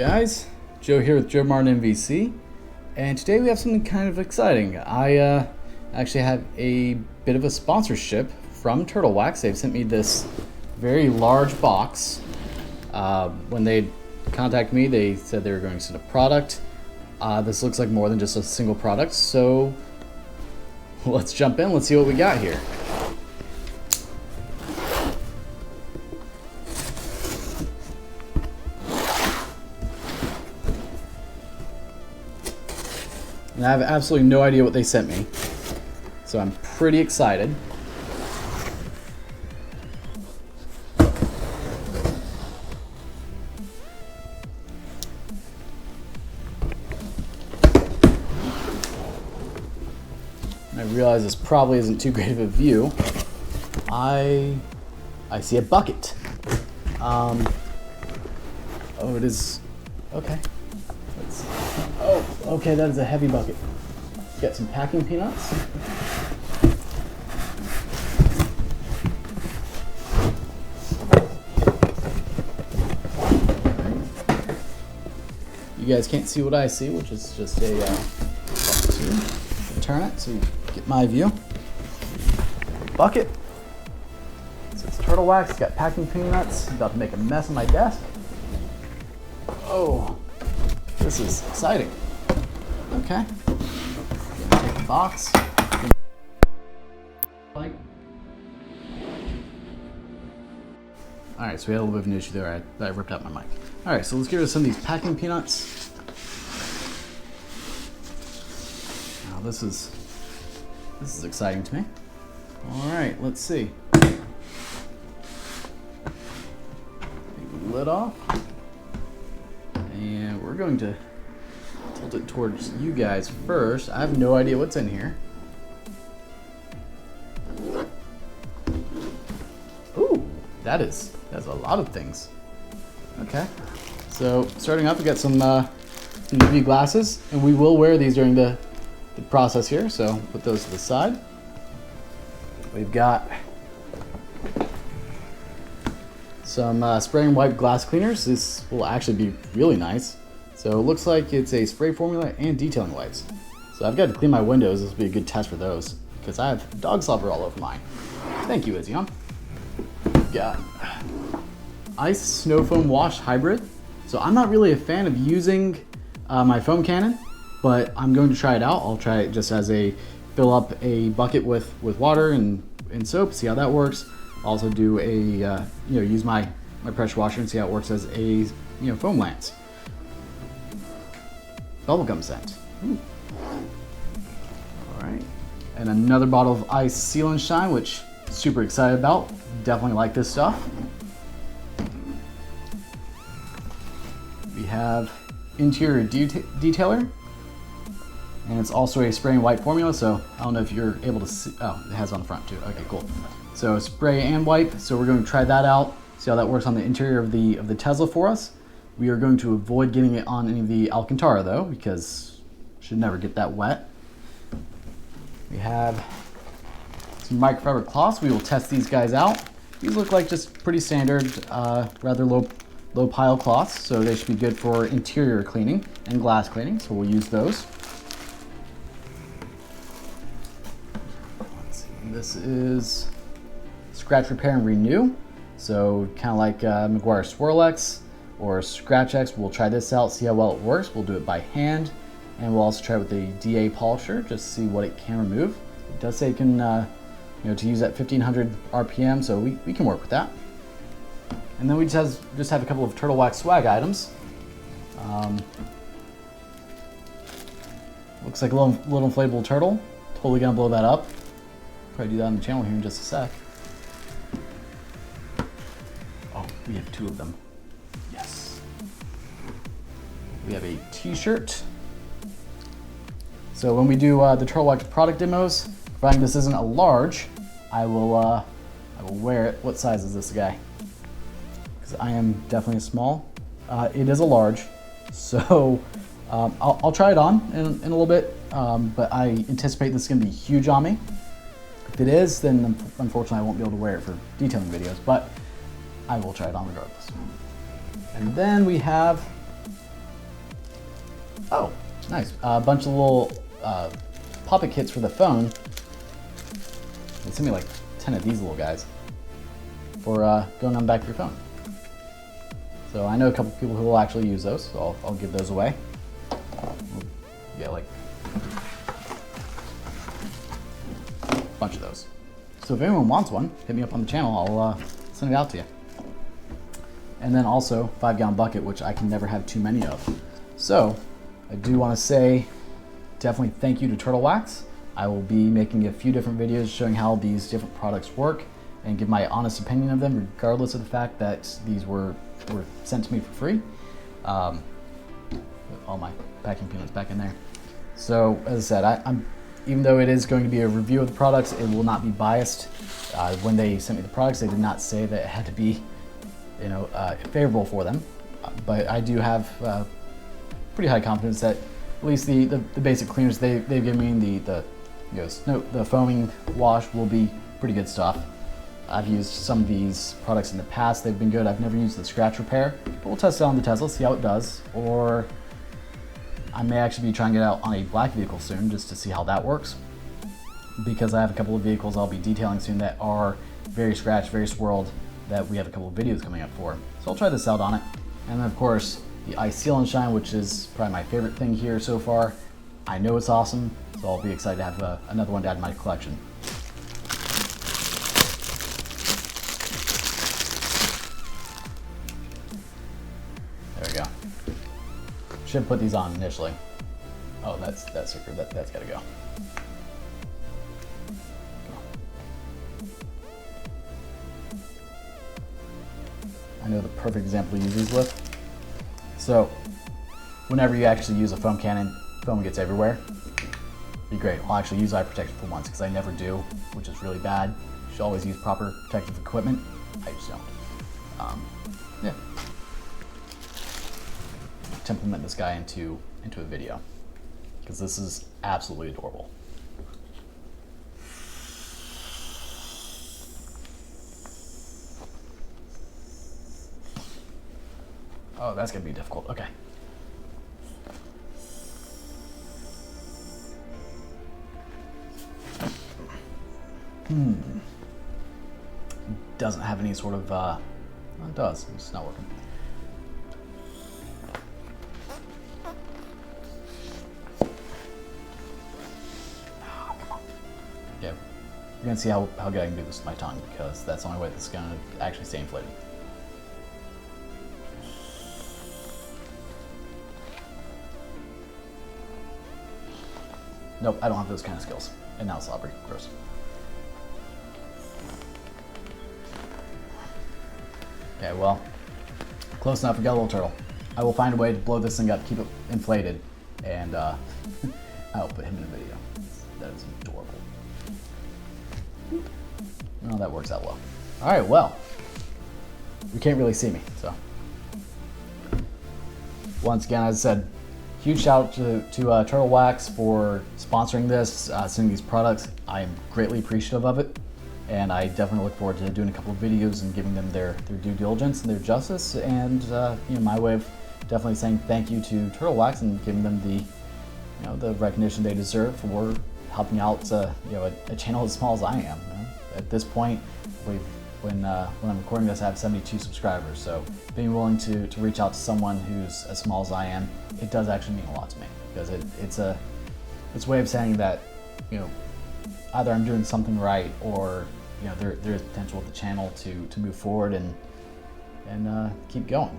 guys, Joe here with JoeMartinMVC, and today we have something kind of exciting. I actually have a bit of a sponsorship from Turtle Wax. They've sent me this very large box. When they contacted me, they said they were going to send a product. This looks like more than just a single product, so let's jump in, let's see what we got here. And I have absolutely no idea what they sent me, so I'm pretty excited. I realize this probably isn't too great of a view. I see a bucket. Oh, it is. Okay. Oh, okay, that is a heavy bucket. Get some packing peanuts. You guys can't see what I see, which is just a turn it so you get my view. Bucket. So it's turtle wax, it's got packing peanuts. I'm about to make a mess on my desk. Oh. This is exciting. Okay. Take the box. Alright, so we had a little bit of an issue there. I ripped out my mic. Alright, so let's get rid of some of these packing peanuts. Now this is exciting to me. Alright, let's see. Take the lid off. And we're going to tilt it towards you guys first. I have no idea what's in here. Ooh, that's a lot of things. Okay, so starting off, we got some UV glasses, and we will wear these during the process here. So put those to the side. We've got some spray and wipe glass cleaners. This will actually be really nice. So it looks like it's a spray formula and detailing wipes. So I've got to clean my windows. This will be a good test for those because I have dog slobber all over mine. Thank you, Izzy. Got ice snow foam wash hybrid. So I'm not really a fan of using my foam cannon, but I'm going to try it out. I'll try it just as a fill up a bucket with water and soap, see how that works. Also do a use my pressure washer and see how it works as a foam lance. Bubblegum scent. Ooh. All right, and another bottle of ice seal and shine, which super excited about. Definitely like this stuff. We have interior detailer, and it's also a spray and wipe formula. So I don't know if you're able to see. Oh, it has on the front too. Okay, cool. So spray and wipe, so we're going to try that out, see how that works on the interior of the Tesla for us. We are going to avoid getting it on any of the Alcantara though, because should never get that wet. We have some microfiber cloths. We will test these guys out. These look like just pretty standard, rather low pile cloths, so they should be good for interior cleaning and glass cleaning, so we'll use those. Let's see, this is Scratch Repair and Renew, so kind of like McGuire Swirl-X or Scratch X. We'll try this out, see how well it works. We'll do it by hand, and we'll also try it with the DA polisher just to see what it can remove. It does say it can, to use at 1500 RPM, so we can work with that. And then we just have a couple of Turtle Wax swag items. Looks like a little inflatable turtle. Totally gonna blow that up. Probably do that on the channel here in just a sec. We have two of them. Yes. We have a t-shirt. So when we do the Turtle Wax product demos, providing this isn't a large, I will wear it. What size is this guy? Because I am definitely a small. It is a large, so I'll try it on in a little bit, but I anticipate this is going to be huge on me. If it is, then unfortunately I won't be able to wear it for detailing videos, but I will try it on regardless. And then we have Oh, nice. A bunch of little pop-it kits for the phone. They sent me like 10 of these little guys for going on the back of your phone. So I know a couple people who will actually use those, so I'll give those away. Yeah, like a bunch of those. So if anyone wants one, hit me up on the channel. I'll send it out to you. And then also 5-gallon bucket, which I can never have too many of. So I do want to say definitely thank you to Turtle Wax. I will be making a few different videos showing how these different products work and give my honest opinion of them, regardless of the fact that these were sent to me for free. All my packing peanuts back in there. So as I said, I'm even though it is going to be a review of the products, it will not be biased. When they sent me the products, they did not say that it had to be, favorable for them. But I do have pretty high confidence that at least the basic cleaners they've given me, the foaming wash will be pretty good stuff. I've used some of these products in the past. They've been good. I've never used the scratch repair, but we'll test it on the Tesla, see how it does. Or I may actually be trying it out on a black vehicle soon just to see how that works, because I have a couple of vehicles I'll be detailing soon that are very scratched, very swirled, that we have a couple of videos coming up for. So I'll try this out on it. And then of course, the Ice Seal and Shine, which is probably my favorite thing here so far. I know it's awesome, so I'll be excited to have another one to add to my collection. There we go. Should put these on initially. Oh, that's super. That's gotta go. I know the perfect example to use these with. So, whenever you actually use a foam cannon, foam gets everywhere. Be great. I'll actually use eye protection for once because I never do, which is really bad. You should always use proper protective equipment. I just don't. Yeah. To implement this guy into a video, because this is absolutely adorable. Oh, that's gonna be difficult. Okay. Doesn't have any sort of, well, it does, it's not working. Oh, come on. Yeah, you're gonna see how good I can do this with my tongue, because that's the only way this is gonna actually stay inflated. Nope, I don't have those kind of skills. And now it's slobbery. Gross. Okay, well, close enough. We got a little turtle. I will find a way to blow this thing up, keep it inflated, and I'll put him in a video. That is adorable. Well, that works out well. All right, well, you can't really see me, so. Once again, as I said, huge shout out to Turtle Wax for sponsoring this, sending these products. I am greatly appreciative of it, and I definitely look forward to doing a couple of videos and giving them their due diligence and their justice, and my way of definitely saying thank you to Turtle Wax and giving them the recognition they deserve for helping out a channel as small as I am. At this point, when I'm recording this, I have 72 subscribers, so being willing to reach out to someone who's as small as I am, it does actually mean a lot to me, because it's a way of saying that either I'm doing something right, or there is potential with the channel to move forward and keep going.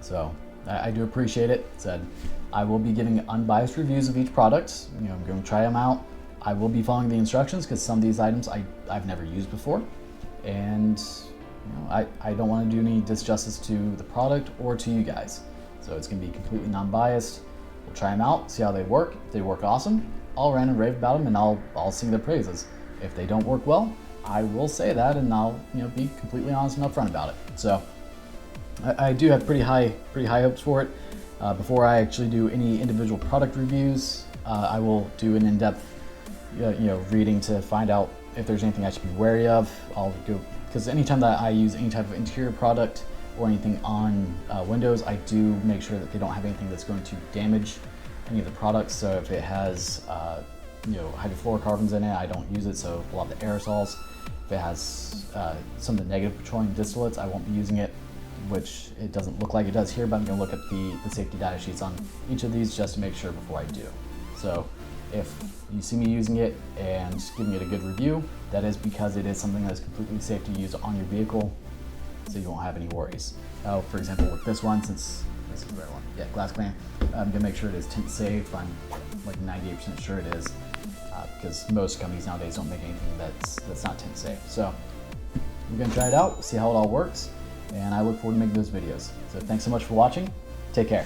So I do appreciate it. Said I will be giving unbiased reviews of each product. I'm going to try them out. I will be following the instructions, because some of these items I've never used before, and I don't want to do any disjustice to the product or to you guys. So it's going to be completely non-biased. We'll try them out, see how they work. If they work awesome, I'll rant and rave about them, and I'll sing their praises. If they don't work well, I will say that, and I'll be completely honest and upfront about it. So I do have pretty high hopes for it. Before I actually do any individual product reviews, I will do an in-depth reading to find out if there's anything I should be wary of. I'll go, because anytime that I use any type of interior product, or anything on windows, I do make sure that they don't have anything that's going to damage any of the products. So if it has hydrofluorocarbons in it, I don't use it. So a lot of the aerosols, if it has some of the negative petroleum distillates, I won't be using it, which it doesn't look like it does here, but I'm going to look at the safety data sheets on each of these just to make sure before I do. So if you see me using it and giving it a good review, that is because it is something that is completely safe to use on your vehicle, so you won't have any worries. For example, with this one, since this is the right one, yeah, glass clamp, I'm gonna make sure it is tint safe. I'm like 98% sure it is, because most companies nowadays don't make anything that's not tint safe. So we're gonna try it out, see how it all works, and I look forward to making those videos. So thanks so much for watching. Take care.